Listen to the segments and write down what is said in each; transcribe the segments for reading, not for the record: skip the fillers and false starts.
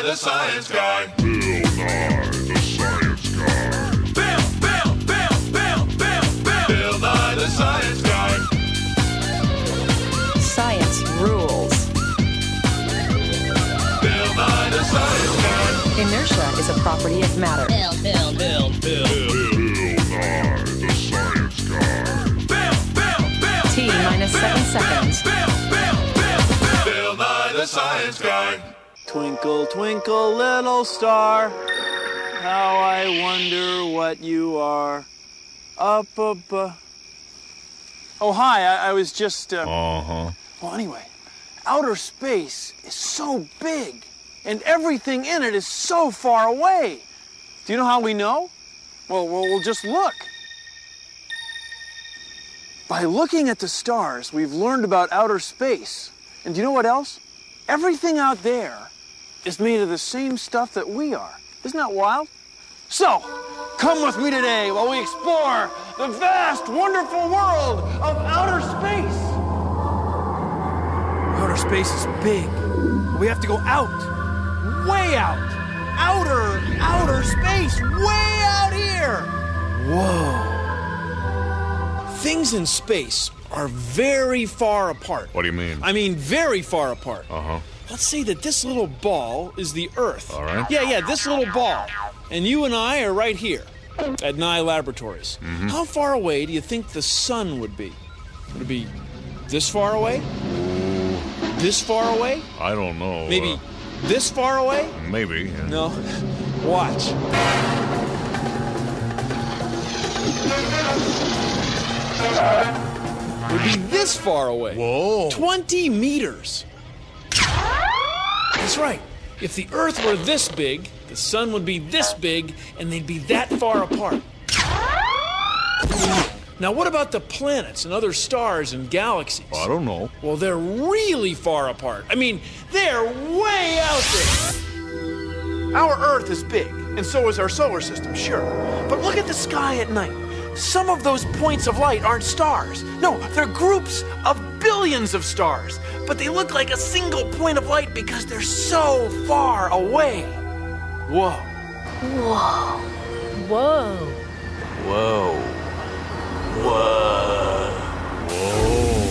the Science Guy. Bill Nye, the Science Guy. Bill Nye the Science Guy. Science rules. Bill Nye the Science Guy. Inertia is a property of matter. Bill Nye, the Science Guy. T minus 7 seconds. Bill Nye the Science Guy. Twinkle, twinkle, little star, how I wonder what you are. Up above. Oh, hi, I was just, Well, anyway, outer space is so big, and everything in it is so far away. Do you know how we know? Well, we'll just look. By looking at the stars, we've learned about outer space. And do you know what else? Everything out there is made of the same stuff that we are. Isn't that wild? So, come with me today while we explore the vast, wonderful world of outer space. Outer space is big. We have to go out, way out. Outer space, way out here. Whoa. Things in space are very far apart. What do you mean? I mean very far apart. Uh-huh. Let's say that this little ball is the Earth. All right. Yeah, this little ball. And you and I are right here at Nye Laboratories. Mm-hmm. How far away do you think the sun would be? Would it be this far away? This far away? I don't know. Maybe this far away? Maybe. Yeah. No. Watch. Would be this far away. Whoa. 20 meters. That's right. If the Earth were this big, the sun would be this big, and they'd be that far apart. Now, what about the planets and other stars and galaxies? I don't know. Well, they're really far apart. I mean, they're way out there. Our Earth is big, and so is our solar system, sure. But look at the sky at night. Some of those points of light aren't stars. No, they're groups of billions of stars. But they look like a single point of light because they're so far away. Whoa. Whoa. Whoa. Whoa. Whoa. Whoa.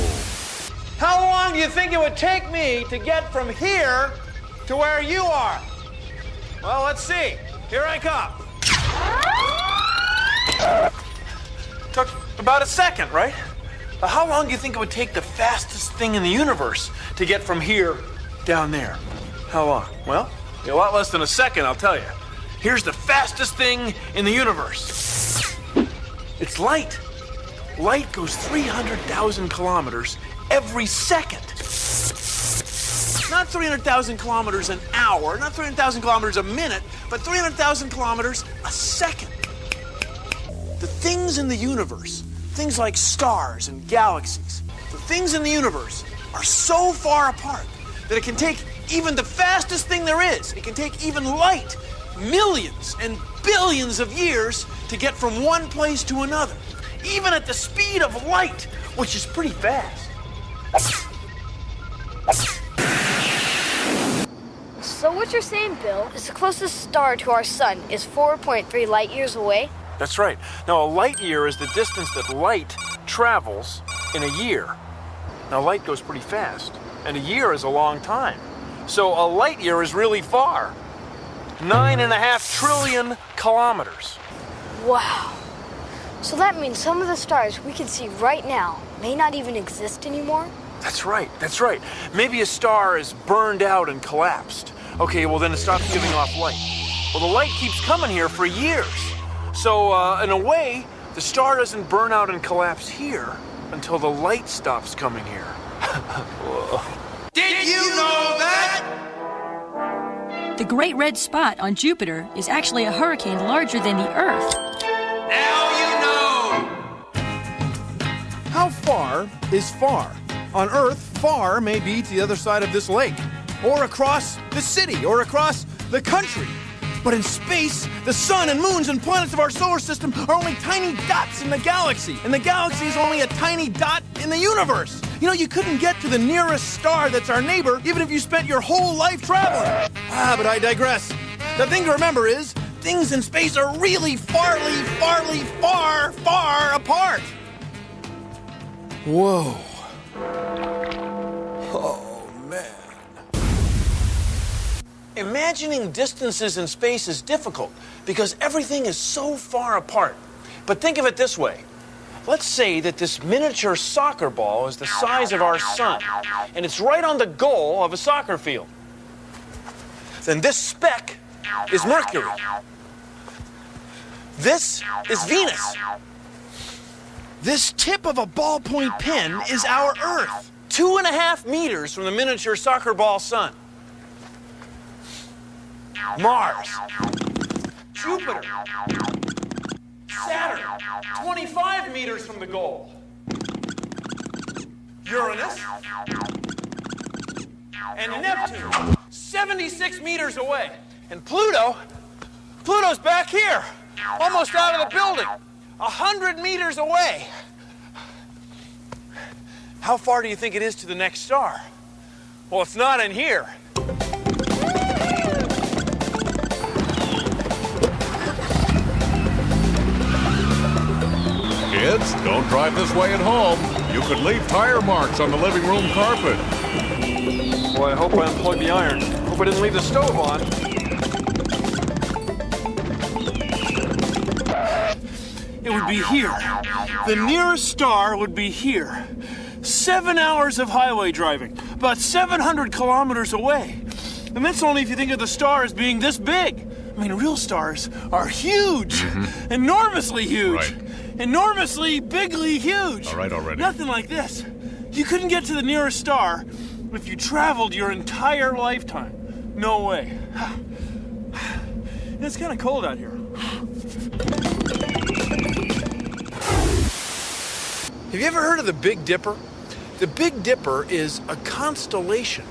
How long do you think it would take me to get from here to where you are? Well, let's see. Here I come. Took about a second, right? How long do you think it would take the fastest thing in the universe to get from here down there? How long? Well, a lot less than a second, I'll tell you. Here's the fastest thing in the universe. It's light. Light goes 300,000 kilometers every second. Not 300,000 kilometers an hour, not 300,000 kilometers a minute, but 300,000 kilometers a second. The things in the universe, things like stars and galaxies, the things in the universe are so far apart that it can take even the fastest thing there is, it can take even light, millions and billions of years to get from one place to another, even at the speed of light, which is pretty fast. So what you're saying, Bill, is the closest star to our sun is 4.3 light years away? That's right. Now, a light year is the distance that light travels in a year. Now, light goes pretty fast, and a year is a long time. So a light year is really far. 9.5 trillion kilometers. Wow. So that means some of the stars we can see right now may not even exist anymore? That's right, that's right. Maybe a star is burned out and collapsed. Okay, well then it stops giving off light. Well, the light keeps coming here for years. So, in a way, the star doesn't burn out and collapse here until the light stops coming here. Did you know that? The Great Red Spot on Jupiter is actually a hurricane larger than the Earth. Now you know. How far is far? On Earth, far may be to the other side of this lake, or across the city, or across the country. But in space, the sun and moons and planets of our solar system are only tiny dots in the galaxy, and the galaxy is only a tiny dot in the universe. You know, you couldn't get to the nearest star that's our neighbor, even if you spent your whole life traveling. But I digress. The thing to remember is, things in space are really far apart. Whoa. Oh, man. Imagining distances in space is difficult because everything is so far apart. But think of it this way. Let's say that this miniature soccer ball is the size of our sun, and it's right on the goal of a soccer field. Then this speck is Mercury. This is Venus. This tip of a ballpoint pen is our Earth, 2.5 meters from the miniature soccer ball sun. Mars, Jupiter, Saturn, 25 meters from the goal. Uranus and Neptune, 76 meters away. And Pluto's back here, almost out of the building, 100 meters away. How far do you think it is to the next star? Well, it's not in here. Kids, don't drive this way at home. You could leave tire marks on the living room carpet. Boy, I hope I unplugged the iron. Hope I didn't leave the stove on. It would be here. The nearest star would be here. 7 hours of highway driving, about 700 kilometers away. And that's only if you think of the star as being this big. I mean, real stars are huge, enormously huge, Right. enormously, bigly huge. All right, already. Nothing like this. You couldn't get to the nearest star if you traveled your entire lifetime. No way. It's kind of cold out here. Have you ever heard of the Big Dipper? The Big Dipper is a constellation.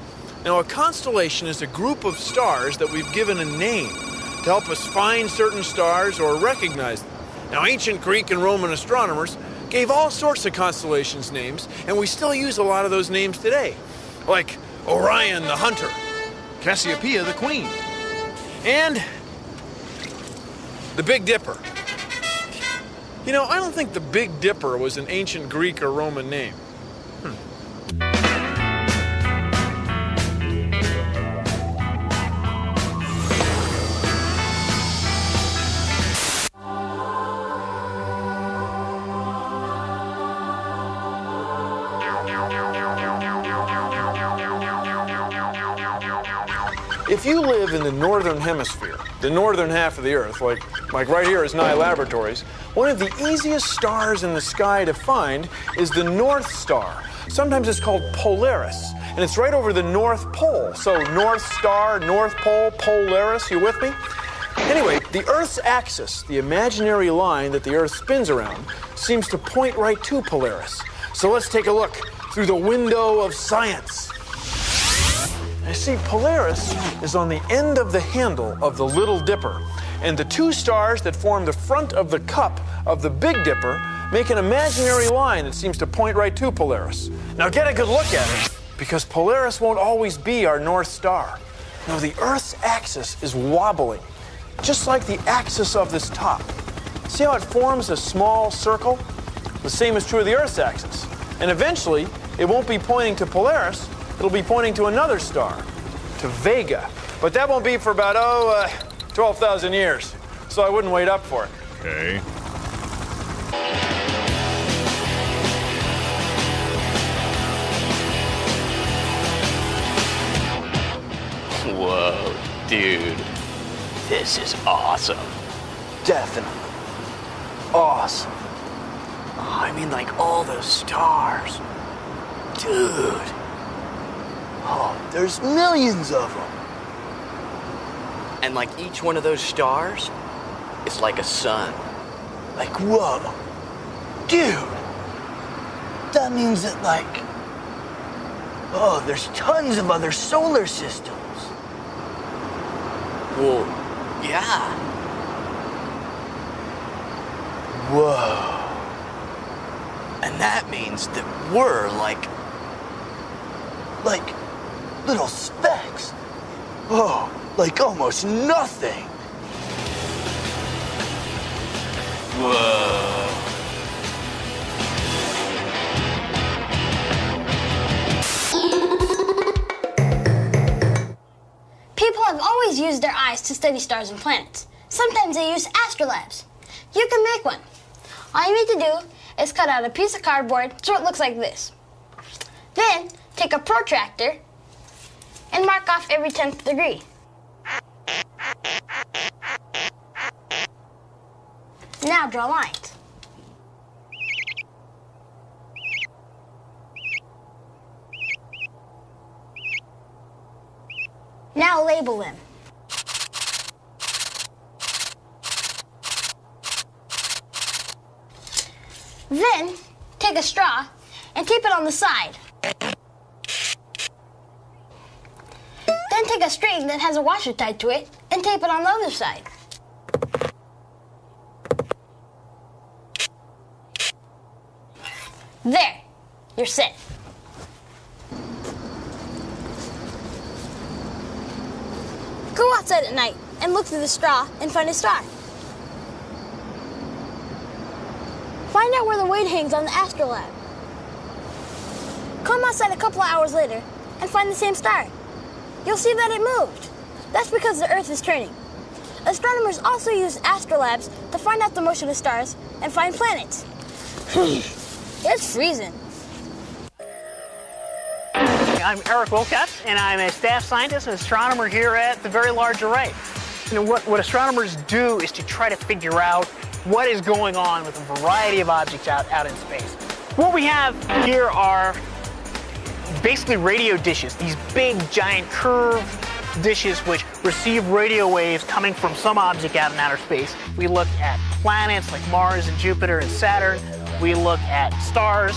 Now, a constellation is a group of stars that we've given a name to help us find certain stars or recognize them. Now, ancient Greek and Roman astronomers gave all sorts of constellations names, and we still use a lot of those names today, like Orion the Hunter, Cassiopeia the Queen, and the Big Dipper. You know, I don't think the Big Dipper was an ancient Greek or Roman name. If you live in the northern hemisphere, the northern half of the Earth, like right here is Nye Laboratories, one of the easiest stars in the sky to find is the North Star. Sometimes it's called Polaris, and it's right over the North Pole. So North Star, North Pole, Polaris, you with me? Anyway, the Earth's axis, the imaginary line that the Earth spins around, seems to point right to Polaris. So let's take a look through the window of science. You see, Polaris is on the end of the handle of the Little Dipper, and the two stars that form the front of the cup of the Big Dipper make an imaginary line that seems to point right to Polaris. Now get a good look at it, because Polaris won't always be our North Star. No, the Earth's axis is wobbling, just like the axis of this top. See how it forms a small circle? The same is true of the Earth's axis. And eventually, it won't be pointing to Polaris, it'll be pointing to another star, to Vega. But that won't be for about, 12,000 years. So I wouldn't wait up for it. Okay. Whoa, dude. This is awesome. Definitely. Awesome. I mean, like all those stars. Dude. Oh, there's millions of them. And like each one of those stars is like a sun. Like, whoa. Dude. That means that, there's tons of other solar systems. Well, yeah. Whoa. And that means that we're Like little specks. Oh, like almost nothing. Whoa. People have always used their eyes to study stars and planets. Sometimes they use astrolabes. You can make one. All you need to do is cut out a piece of cardboard so it looks like this. Then take a protractor and mark off every 10th degree. Now draw lines. Now label them. Then take a straw and tape it on the side. Then take a string that has a washer tied to it and tape it on the other side. There, you're set. Go outside at night and look through the straw and find a star. Find out where the weight hangs on the astrolabe. Come outside a couple of hours later and find the same star. You'll see that it moved. That's because the Earth is turning. Astronomers also use astrolabes to find out the motion of stars and find planets. It's freezing. I'm Eric Wilcox, and I'm a staff scientist and astronomer here at the Very Large Array. You know, what astronomers do is to try to figure out what is going on with a variety of objects out in space. What we have here are basically radio dishes, these big, giant, curved dishes which receive radio waves coming from some object out in outer space. We look at planets like Mars and Jupiter and Saturn. We look at stars.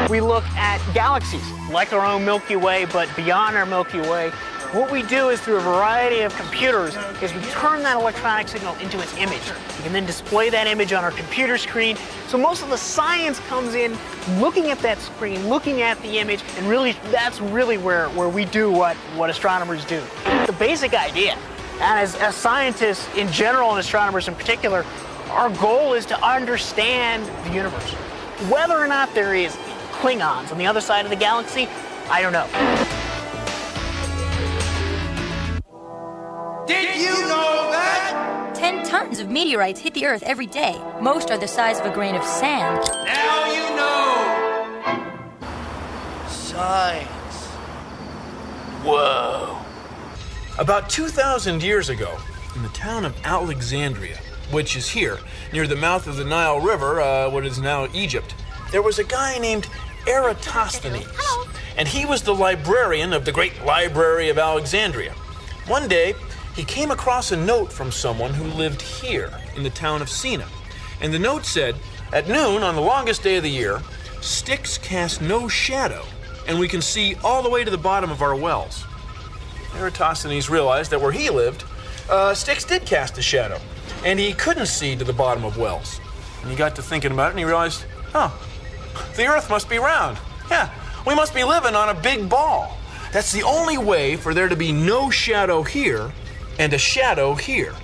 We look at galaxies, like our own Milky Way, but beyond our Milky Way. What we do is through a variety of computers is we turn that electronic signal into an image. We can then display that image on our computer screen. So most of the science comes in looking at that screen, looking at the image, and really that's really where we do what astronomers do. The basic idea, and as scientists in general and astronomers in particular, our goal is to understand the universe. Whether or not there is Klingons on the other side of the galaxy, I don't know. Did you know that? 10 tons of meteorites hit the Earth every day. Most are the size of a grain of sand. Now you know. Science. Whoa. About 2,000 years ago, in the town of Alexandria, which is here, near the mouth of the Nile River, what is now Egypt, there was a guy named Eratosthenes. And he was the librarian of the great Library of Alexandria. One day, he came across a note from someone who lived here in the town of Sina. And the note said, at noon on the longest day of the year, sticks cast no shadow, and we can see all the way to the bottom of our wells. Eratosthenes realized that where he lived, sticks did cast a shadow, and he couldn't see to the bottom of wells. And he got to thinking about it, and he realized, the Earth must be round. Yeah, we must be living on a big ball. That's the only way for there to be no shadow here and a shadow here.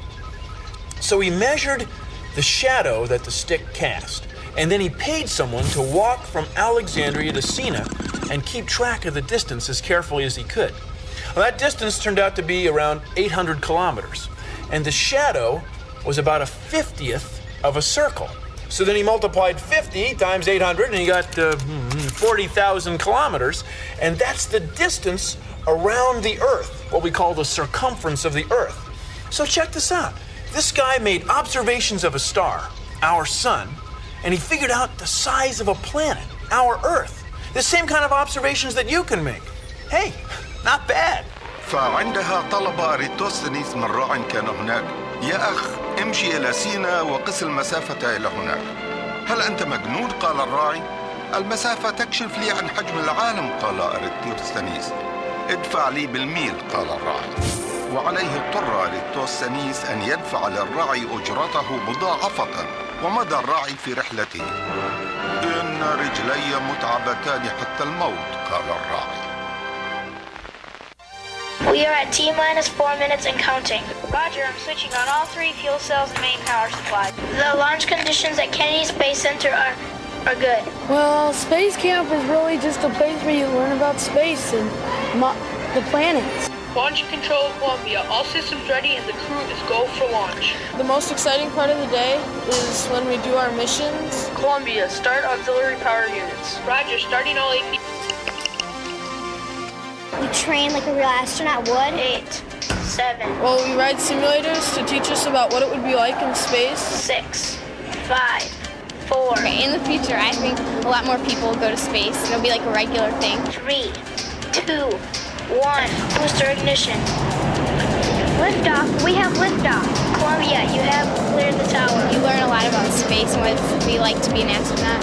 So he measured the shadow that the stick cast, and then he paid someone to walk from Alexandria to Sina and keep track of the distance as carefully as he could. Well, that distance turned out to be around 800 kilometers, and the shadow was about a 50th of a circle. So then he multiplied 50 times 800, and he got 40,000 kilometers, and that's the distance around the Earth, what we call the circumference of the Earth. So check this out. This guy made observations of a star, our sun, and he figured out the size of a planet, our Earth. The same kind of observations that you can make. Hey, not bad. فعندها طلب أريتوستنيس من راع كان هناك: يا أخ، امشي إلى سينا وقس المسافة إلى هناك. هل أنت مجنون؟ قال الراعي. المسافة تكشف لي عن حجم العالم، قال أريتوستنيس. ادفع لي بالميل، قال الراعي. وعليه اضطر أريتوستنيس أن يدفع للراعي أجرته مضاعفة، ومضى الراعي في رحلته. إن رجلي متعبتان حتى الموت، قال الراعي. We are at T-minus 4 minutes and counting. Roger, I'm switching on all 3 fuel cells and main power supply. The launch conditions at Kennedy Space Center are good. Well, space camp is really just a place where you learn about space and the planets. Launch control Columbia. All systems ready and the crew is go for launch. The most exciting part of the day is when we do our missions. Columbia, start auxiliary power units. Roger, starting all AP. We train like a real astronaut would. 8, 7. Well, we ride simulators to teach us about what it would be like in space. 6, 5, 4. Okay, in the future, I think a lot more people will go to space. It'll be like a regular thing. 3, 2, 1. Booster ignition. Liftoff. We have liftoff. Columbia, you have cleared the tower. You learn a lot about space and what it would be like to be an astronaut.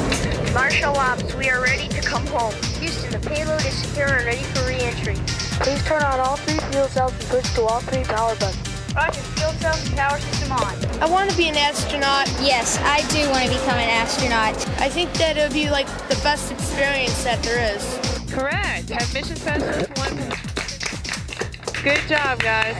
Marshall Ops, we are ready to come home. Houston, the payload is secure and ready for re-entry. Please turn on all 3 fuel cells and switch to all 3 power buttons. Roger, fuel cells and power system on. I want to be an astronaut. Yes, I do want to become an astronaut. I think that it would be like the best experience that there is. Correct. Have mission specialist 1. Good job, guys.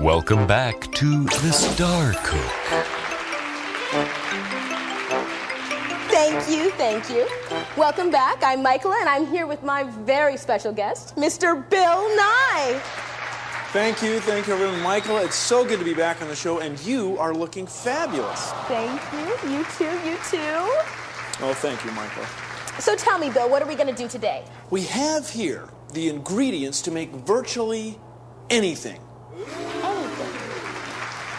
Welcome back to the Star Cook. Thank you. Welcome back. I'm Michaela, and I'm here with my very special guest, Mr. Bill Nye. Thank you, everyone. Michaela, it's so good to be back on the show, and you are looking fabulous. Thank you. You too. Oh, thank you, Michaela. So tell me, Bill, what are we going to do today? We have here the ingredients to make virtually anything.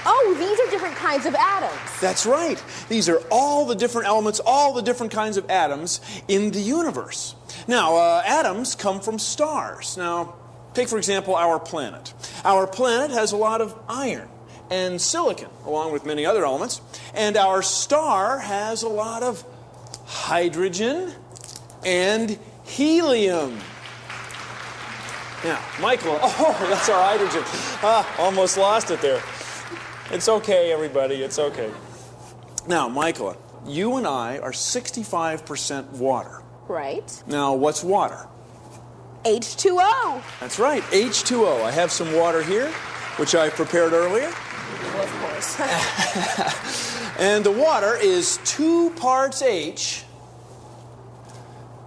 Oh, these are different kinds of atoms. That's right. These are all the different elements, all the different kinds of atoms in the universe. Now, atoms come from stars. Now, take, for example, our planet. Our planet has a lot of iron and silicon, along with many other elements. And our star has a lot of hydrogen and helium. Now, Michael, oh, that's our hydrogen. Almost lost it there. It's okay, everybody, it's okay. Now, Michaela, you and I are 65% water. Right. Now, what's water? H2O. That's right, H2O. I have some water here, which I prepared earlier. Well, of course. And the water is 2 parts H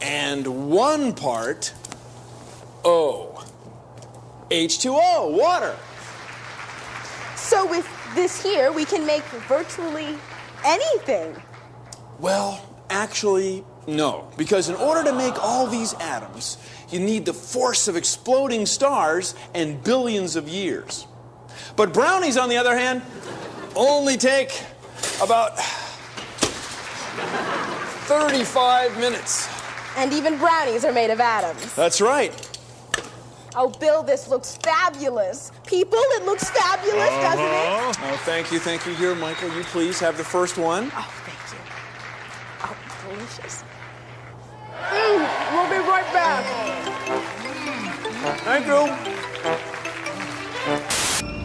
and 1 part O. H2O, water. So with this here, we can make virtually anything. Well, actually, no. Because in order to make all these atoms, you need the force of exploding stars and billions of years. But brownies, on the other hand, only take about 35 minutes. And even brownies are made of atoms. That's right. Oh, Bill, this looks fabulous. People, it looks fabulous, doesn't it? Oh, thank you. Here, Michael, you please have the first one. Oh, thank you. Oh, delicious. We'll be right back. Thank you.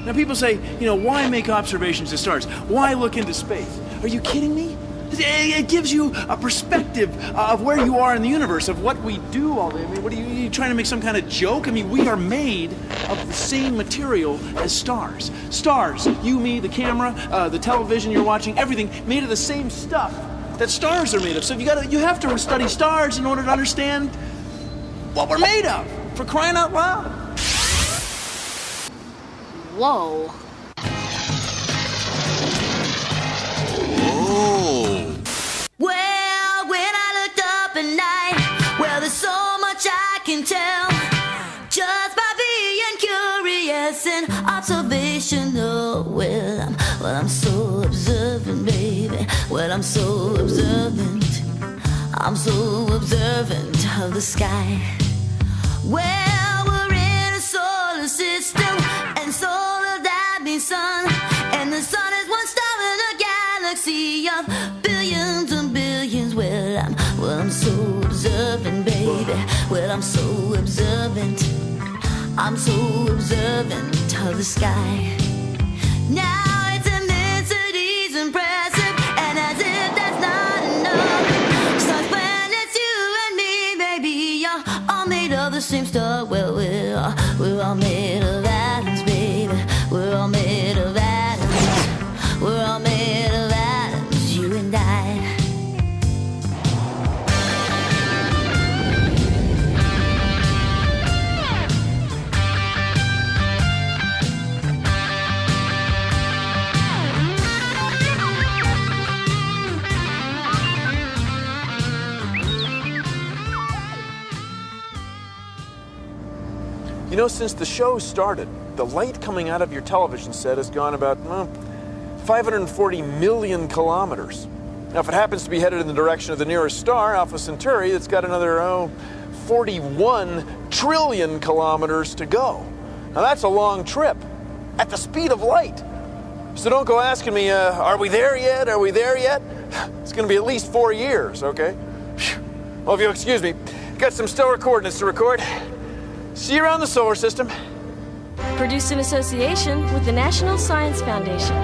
Now, people say, why make observations of stars? Why look into space? Are you kidding me? It gives you a perspective of where you are in the universe, of what we do all day. I mean, what are you trying to make some kind of joke? I mean, we are made of the same material as stars. Stars, you, me, the camera, the television you're watching, everything made of the same stuff that stars are made of. So you have to study stars in order to understand what we're made of, for crying out loud. Whoa. Well, when I looked up at night, well, there's so much I can tell just by being curious and observational. Well, I'm so observant, baby. Well, I'm so observant. I'm so observant of the sky. Well, we're in a solar system, and solar that means sun, and the sun is one star in a galaxy of billions and billions. Well, I'm so observant, baby. Well, I'm so observant. I'm so observant of the sky. Now its immensity's impressive, and as if that's not enough, stars, planets, all made of the same stuff. Well, we're all made of atoms, baby. We're all made of atoms. We're all made of atoms, you and I. You know, since the show started, the light coming out of your television set has gone about 540 million kilometers. Now, if it happens to be headed in the direction of the nearest star, Alpha Centauri, it's got another 41 trillion kilometers to go. Now, that's a long trip at the speed of light. So don't go asking me, are we there yet? Are we there yet? It's going to be at least 4 years, okay? Well, if you'll excuse me, got some stellar coordinates to record. See you around the solar system. Produced in association with the National Science Foundation.